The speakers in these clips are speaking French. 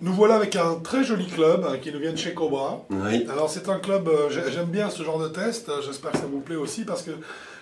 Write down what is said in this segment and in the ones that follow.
Nous voilà avec un très joli club qui nous vient de chez Cobra. Oui. Alors c'est un club, j'aime bien ce genre de test, j'espère que ça vous plaît aussi, parce que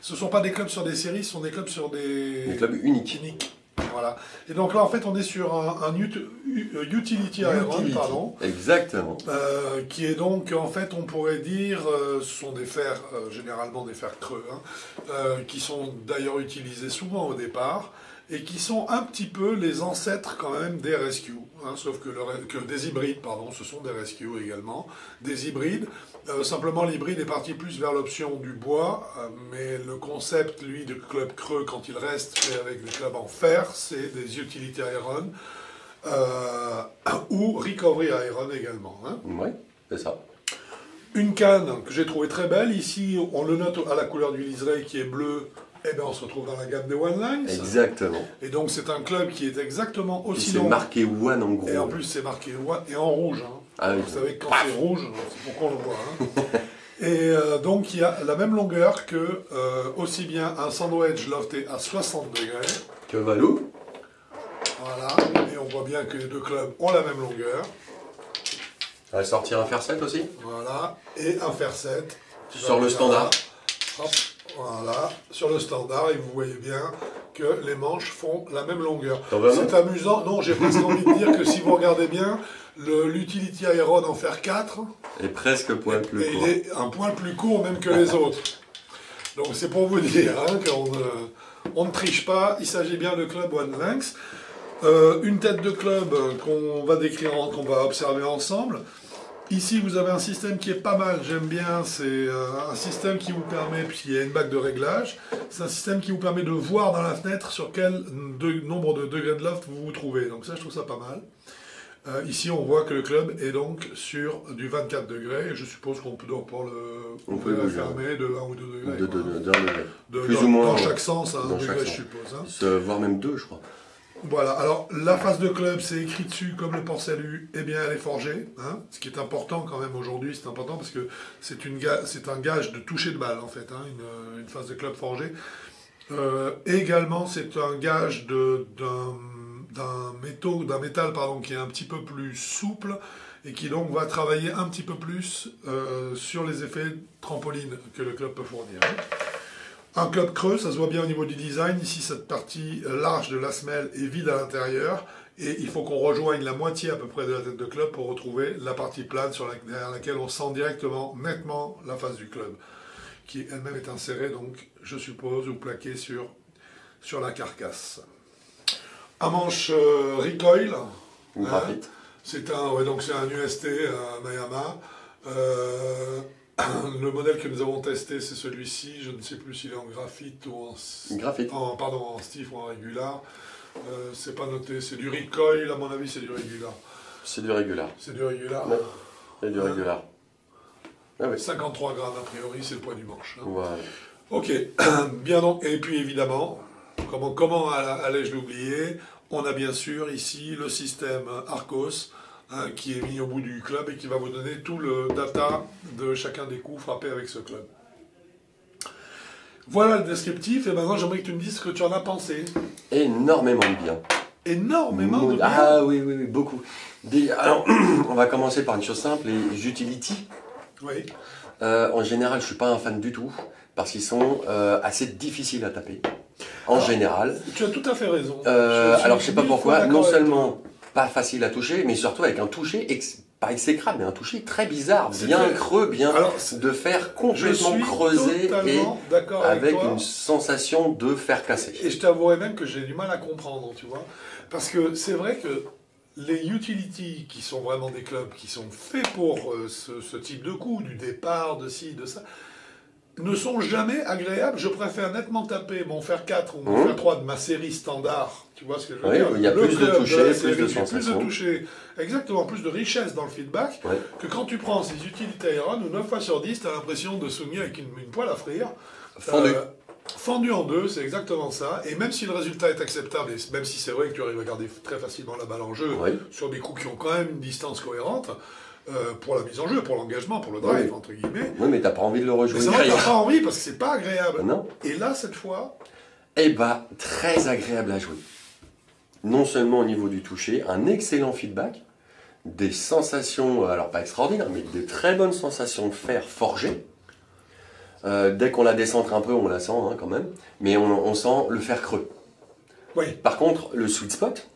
ce ne sont pas des clubs sur des séries, ce sont des clubs sur des clubs uniques. Voilà. Et donc là en fait on est sur un utility iron, pardon. Exactement. Qui est donc en fait on pourrait dire, ce sont des fers, généralement des fers creux, qui sont d'ailleurs utilisés souvent au départ, et qui sont un petit peu les ancêtres quand même des rescues, sauf que des hybrides, pardon, ce sont des rescues également, des hybrides. Simplement l'hybride est parti plus vers l'option du bois, mais le concept, lui, de club creux, quand il reste fait avec des clubs en fer, c'est des utility iron, ou recovery iron également. Oui, c'est ça. Une canne que j'ai trouvée très belle, ici on le note à la couleur du liseré qui est bleu. Eh bien, on se retrouve dans la gamme des One Lines. Exactement. Et donc, c'est un club qui est exactement aussi long. C'est marqué One en gros. Et en plus, c'est marqué One et en rouge. Ah, oui. Vous savez que quand c'est rouge, c'est pour qu'on le voit. Et donc, il y a la même longueur que aussi bien un sandwich lofté à 60 degrés. Que Valou. Voilà. Et on voit bien que les deux clubs ont la même longueur. Ça va sortir un fer 7 aussi. Voilà. Et un fer 7. Sur le standard. Hop. Voilà, sur le standard, et vous voyez bien que les manches font la même longueur. C'est amusant, non, j'ai presque envie de dire que si vous regardez bien, l'Utility Iron en fer 4 est presque poil plus court. Il est un poil plus court même que les autres. Donc c'est pour vous dire qu'on ne triche pas, il s'agit bien de club One Length. Une tête de club qu'on va décrire, qu'on va observer ensemble. Ici, vous avez un système qui est pas mal, j'aime bien, c'est un système qui vous permet, puisqu'il y a une bague de réglage, c'est un système qui vous permet de voir dans la fenêtre sur quel nombre de degrés de loft vous vous trouvez. Donc ça, je trouve ça pas mal. Ici, on voit que le club est donc sur du 24 degrés, et je suppose qu'on peut donc on peut le fermer de 1 ou 2 degrés. Plus ou moins. Dans chaque sens, un degré, je suppose. Voire même 2, je crois. Voilà, alors la face de club, c'est écrit dessus comme le port salut, eh bien elle est forgée, ce qui est important quand même aujourd'hui, c'est important parce que c'est un gage de toucher de balle en fait, une face de club forgée. Également, c'est un gage d'un métal qui est un petit peu plus souple et qui donc va travailler un petit peu plus sur les effets trampoline que le club peut fournir. Un club creux, ça se voit bien au niveau du design. Ici, cette partie large de la semelle est vide à l'intérieur. Et il faut qu'on rejoigne la moitié à peu près de la tête de club pour retrouver la partie plane derrière laquelle on sent directement, nettement, la face du club. Qui elle-même est insérée, donc, je suppose, ou plaquée sur la carcasse. Un manche recoil. Graphite. C'est un UST, un Ayama. Le modèle que nous avons testé, c'est celui-ci. Je ne sais plus s'il est en graphite ou en stiff ou en régular. C'est pas noté. C'est du recoil, à mon avis, c'est du régular. C'est du régular. C'est du régular. Ouais. C'est du régular. Ah oui. 53 grammes a priori, c'est le poids du manche. Voilà. Ok, bien donc. Et puis évidemment, comment allais-je l'oublier? On a bien sûr ici le système Arcos, hein, qui est mis au bout du club et qui va vous donner tout le data de chacun des coups frappés avec ce club. Voilà le descriptif, et maintenant j'aimerais que tu me dises ce que tu en as pensé. Énormément de bien. Énormément de bien. Ah oui, oui, oui, beaucoup. Alors, on va commencer par une chose simple, les utilities. Oui. En général, je suis pas un fan du tout, parce qu'ils sont assez difficiles à taper. En général. Tu as tout à fait raison. Alors, je sais pas pourquoi, non seulement pas facile à toucher, mais surtout avec un toucher, pas exécrable, mais un toucher très bizarre, bien creux, bien de fer complètement creusé et avec une sensation de fer cassé. Et je t'avouerai même que j'ai du mal à comprendre, tu vois. Parce que c'est vrai que les utilities qui sont vraiment des clubs qui sont faits pour ce type de coup, du départ, de ci, de ça, ne sont jamais agréables. Je préfère nettement taper mon fer 4 ou mon fer 3 de ma série standard. Tu vois ce que je veux dire? Il y a plus de toucher, plus de sensations. Plus de toucher, exactement, plus de richesse dans le feedback que quand tu prends ces utilités Iron où 9 fois sur 10, tu as l'impression de souligner avec une poêle à frire. Fendu en deux, c'est exactement ça. Et même si le résultat est acceptable, et même si c'est vrai que tu arrives à garder très facilement la balle en jeu sur des coups qui ont quand même une distance cohérente, pour la mise en jeu, pour l'engagement, pour le drive, entre guillemets. Oui, mais t'as pas envie de le rejouer. Mais c'est vrai que t'as pas envie parce que c'est pas agréable. Non. Et là, cette fois... Eh bah, très agréable à jouer. Non seulement au niveau du toucher, un excellent feedback, des sensations, alors pas extraordinaires, mais des très bonnes sensations de fer forgé. Dès qu'on la décentre un peu, on la sent quand même, mais on sent le fer creux. Oui. Par contre, le sweet spot,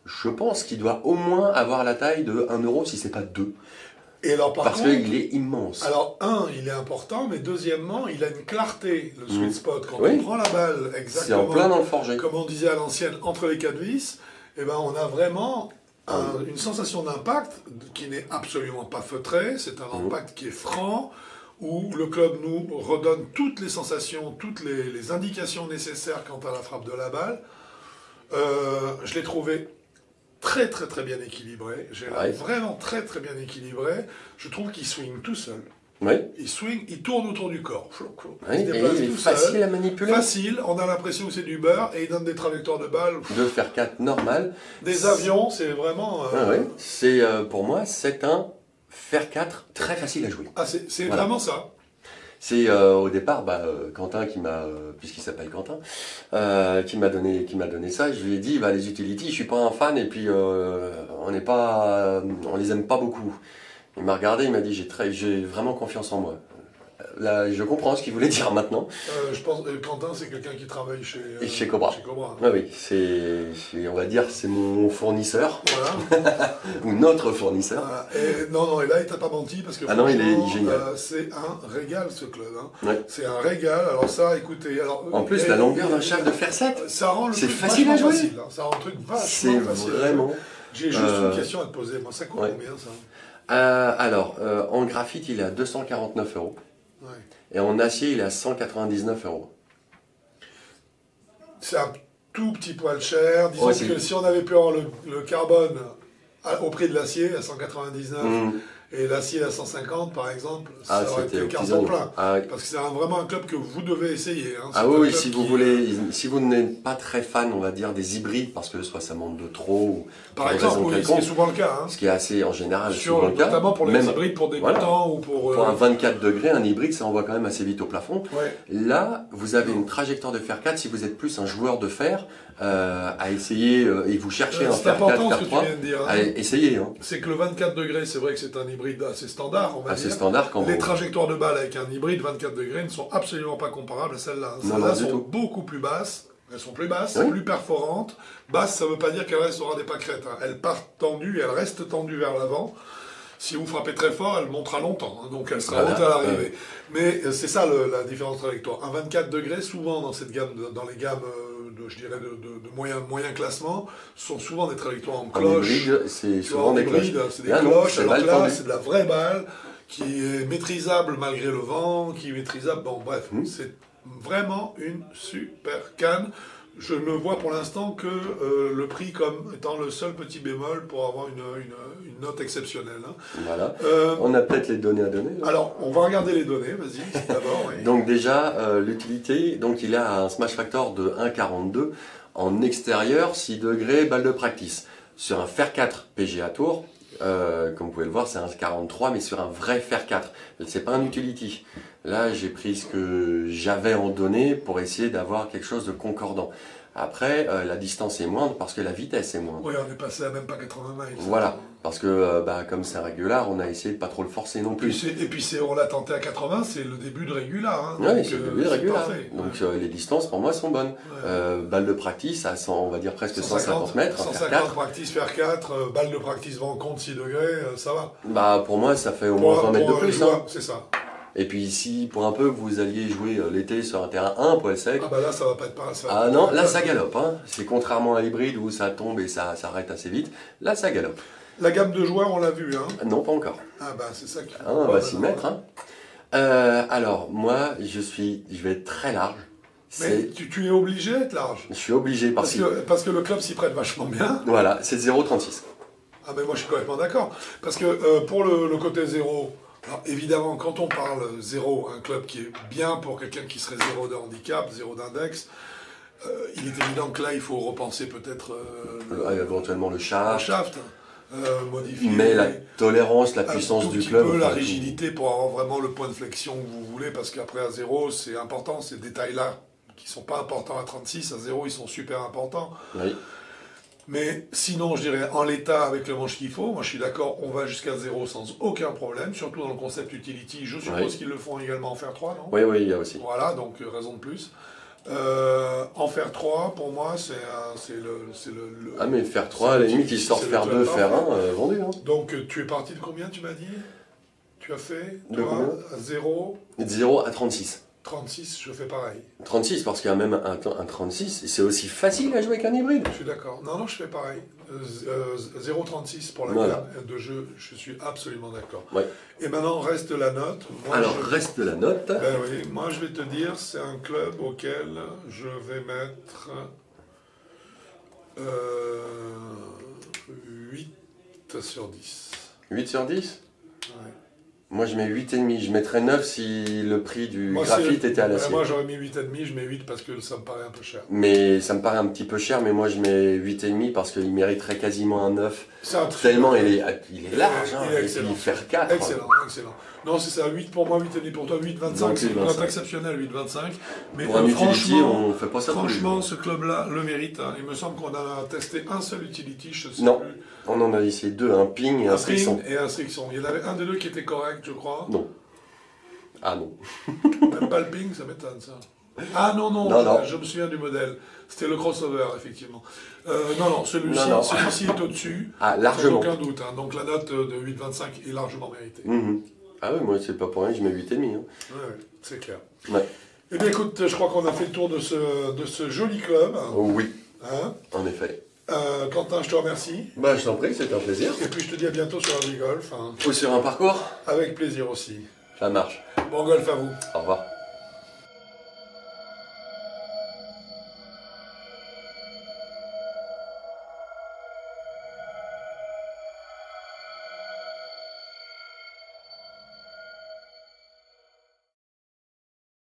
je pense qu'il doit au moins avoir la taille de 1 euro, si c'est pas 2. Et alors, parce qu'il est immense. Alors, il est important, mais deuxièmement, il a une clarté, le sweet spot. Quand on prend la balle exactement, c'est en plein dans le forgé. Comme on disait à l'ancienne, entre les 4 vis, eh ben, on a vraiment une sensation d'impact qui n'est absolument pas feutré. C'est un impact qui est franc, où le club nous redonne toutes les sensations, toutes les indications nécessaires quant à la frappe de la balle. Je l'ai trouvé très très très bien équilibré. Vraiment très très bien équilibré. Je trouve qu'il swing tout seul. Oui. Il swing, il tourne autour du corps. Il se déplace tout seul. Facile à manipuler. Facile, on a l'impression que c'est du beurre et il donne des trajectoires de balles. De fer 4 normal. Des avions, c'est vraiment... C'est pour moi, c'est un fer 4 très facile à jouer. Ah, c'est vraiment ça. C'est au départ Quentin qui m'a, puisqu'il s'appelle Quentin, qui m'a donné ça. Je lui ai dit les utilities, je suis pas un fan et puis on les aime pas beaucoup. Il m'a regardé, il m'a dit j'ai vraiment confiance en moi. Là, je comprends ce qu'il voulait dire maintenant. Je pense que Quentin, c'est quelqu'un qui travaille chez Cobra. Oui, on va dire, c'est mon fournisseur. Voilà. Ou notre fournisseur. Voilà. Et là, il t'a pas menti, parce que non, il est génial. C'est un régal, ce club. Ouais. C'est un régal. Alors ça, écoutez... en plus, la longueur d'un chef de fer 7, ça rend le c'est facile à jouer. Ça rend le truc vachement facile. C'est vraiment... J'ai juste une question à te poser. Moi, ça coûte combien, ça en graphite, il est à 249 €. Ouais. Et en acier, il est à 199 €. C'est un tout petit poil cher. Disons que si on avait pu avoir le carbone au prix de l'acier à 199 et l'acier à 150 par exemple, ça aurait été carton plein. Parce que c'est vraiment un club que vous devez essayer. Oui, si vous n'êtes pas très fan, on va dire, des hybrides, parce que soit ça monte de trop, ou par exemple, ce qui est souvent le cas. Ce qui est assez, en général, souvent le cas. Notamment pour les hybrides, pour débutants ou pour... Pour un 24 degrés, un hybride, ça envoie quand même assez vite au plafond. Ouais. Là, vous avez une trajectoire de fer 4, si vous êtes plus un joueur de fer, à essayer, et vous cherchez un fer 4, fer 3, essayez. C'est que le 24 degrés, c'est vrai que c'est un hybride assez standard, on va dire. Assez standard quand les trajectoires de balle avec un hybride 24 degrés ne sont absolument pas comparables à celles-là. Celles-là sont beaucoup plus basses. Elles sont plus basses, plus perforantes. Basse, ça ne veut pas dire qu'elles restent aura des pâquerettes. Elles partent tendues et elles restent tendues vers l'avant. Si vous frappez très fort, elle montera longtemps, donc elle sera haute à l'arrivée. Mais c'est ça la différence de trajectoire. Un 24 degrés, souvent dans cette gamme, dans les gammes de moyen classement, sont souvent des trajectoires en cloche. C'est souvent des cloches. C'est des cloches, alors là, c'est de la vraie balle qui est maîtrisable malgré le vent, qui est maîtrisable. Bon, bref, c'est vraiment une super canne. Je ne vois pour l'instant que le prix comme étant le seul petit bémol pour avoir une note exceptionnelle. Voilà. On a peut-être les données à donner. Là. Alors, on va regarder les données, vas-y, d'abord. Oui. Donc déjà, l'utilité, donc il a un smash factor de 1,42 en extérieur, 6 degrés, balle de practice. Sur un fer 4 PGA Tour, Comme vous pouvez le voir, c'est un 43, mais sur un vrai fer 4. C'est pas un utility. Là, j'ai pris ce que j'avais en données pour essayer d'avoir quelque chose de concordant. Après, la distance est moindre parce que la vitesse est moindre. Oui, on est passé à même pas 80 miles. Voilà, parce que comme c'est un régular, on a essayé de pas trop le forcer non plus. Et puis on l'a tenté à 80, c'est le début de régular. Hein, Oui, c'est le début de régular. Parfait, donc les distances pour moi sont bonnes. Balle de practice à 100, on va dire presque 150 mètres. 150 practice, faire 4, balle de practice vent compte 6 degrés, ça va. Bah pour moi ça fait au moins 20 mètres de plus. Hein. C'est ça. Et puis si pour un peu vous alliez jouer l'été sur un terrain 1 poil sec. Ah bah là ça va pas être pareil. Ah non, là ça galope. Hein. C'est contrairement à l'hybride où ça tombe et ça s'arrête assez vite. Là ça galope. La gamme de joueurs on l'a vu. Hein. Non pas encore. Ah bah c'est ça qui... On va s'y mettre. Hein. Alors moi je vais être très large. Mais tu es obligé d'être large. Je suis obligé parce que le club s'y prête vachement bien. Voilà, c'est 0,36. Ah ben moi je suis complètement d'accord. Parce que pour le côté 0... Alors évidemment, quand on parle 0, un club qui est bien pour quelqu'un qui serait 0 de handicap, 0 d'index, il est évident que là, il faut repenser peut-être éventuellement le shaft, modifier. Mais la tolérance, la puissance du club. La rigidité pour avoir vraiment le point de flexion que vous voulez, parce qu'après à 0, c'est important, ces détails-là qui ne sont pas importants à 36, à 0, ils sont super importants. Oui. Mais sinon, je dirais, en l'état, avec le manche qu'il faut, moi je suis d'accord, on va jusqu'à 0 sans aucun problème, surtout dans le concept utility. Je suppose qu'ils le font également en fer 3, non? Oui, il y a aussi. Voilà, donc raison de plus. En fer 3, pour moi, c'est le... Ah mais fer 3, à la limite, ils sortent fer 2, fer 1, vendu. Hein. Donc tu es parti de combien, tu m'as dit? Tu as fait, de toi, à 0 De 0 à 36. 36, je fais pareil. 36, parce qu'il y a même un 36, c'est aussi facile à jouer qu'un hybride. Je suis d'accord. Non, je fais pareil. 0,36 pour la gamme de jeu, je suis absolument d'accord. Ouais. Et maintenant, reste la note. Reste la note. Ben oui, moi je vais te dire, c'est un club auquel je vais mettre 8 sur 10. 8 sur 10 ? Ouais. Moi je mets 8,5, je mettrais 9 si le prix du graphite était à l'acier. Moi j'aurais mis 8,5, je mets 8 parce que ça me paraît un peu cher. Mais ça me paraît un petit peu cher, mais moi je mets 8,5 parce qu'il mériterait quasiment un 9. C'est tellement il est large, il est excellent. Et puis faire 4. Excellent. Non, c'est ça, 8 pour moi, 8,5 pour toi, 8,25, c'est une note exceptionnelle, 8,25. Mais pour un utility, on fait pas ça. Franchement, ce club-là le mérite. Hein. Il me semble qu'on a testé un seul utility, je sais non. plus. On en a essayé 2, un ping et un strixon. Et un strixon. Il y en avait un des deux qui était correct, je crois. Non. Ah non. Même pas le ping, ça m'étonne ça. Ah non, je me souviens du modèle. C'était le crossover, effectivement. Celui-ci est au-dessus. Ah, largement. Sans aucun doute. Hein. Donc la note de 8,25 est largement méritée. Ah oui, moi c'est pas pour rien que je mets 8,5. Hein. Ouais, c'est clair. Ouais. Eh bien écoute, je crois qu'on a fait le tour de ce joli club. Oh, oui, hein, en effet. Quentin, je te remercie. Je t'en prie, c'était un plaisir. Et puis je te dis à bientôt sur un golf. Hein. Ou sur un parcours. Avec plaisir aussi. Ça marche. Bon golf à vous. Au revoir.